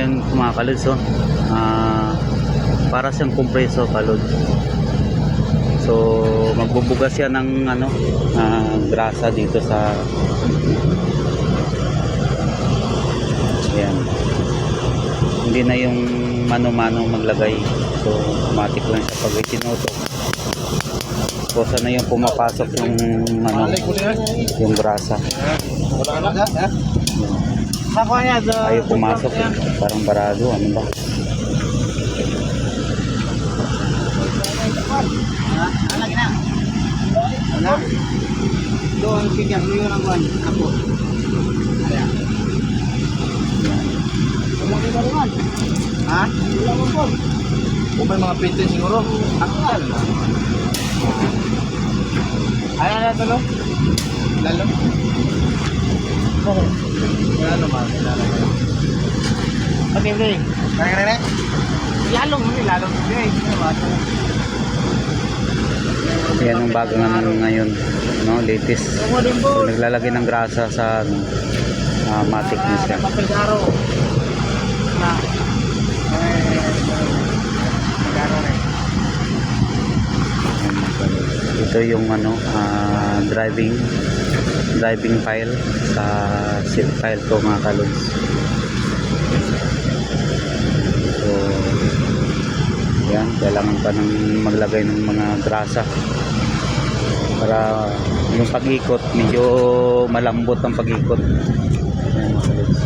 Ayan mga kalods, oh. Para siyang kompreso kalod. So magbubugas yan ng grasa dito sa ayan. Hindi na yung mano-mano maglagay. So automatic lang siya pag itinutok. So sana yung pumapasok yung yung grasa. Ayaw pumasok eh. Parang barado, ano ba? Lagi na. Ano? Doon siya mo yung angwan ako. Ayan. Lagi ba naman? Ha? Wala mo po. O may mga pinto siguro. Akal. Ayan na to, no? Lalo. Wala naman. Okay, okay. Kaya. Lalong. Yan ang bago naman ngayon, no, latest. Naglalagay ng grasa sa matic na siya. Ito yung driving file sa zip file ko mga kalods. So yan, kailangan pa ng maglagay ng mga grasa para yung pag-ikot medyo malambot ang pag-ikot. Ayan, mga kalods.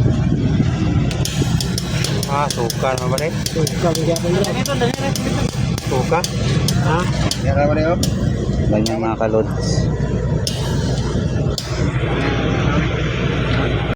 Suka naman ba rin? Suka? Ha? Yan naman rin, oh. Ganyan mga kalods.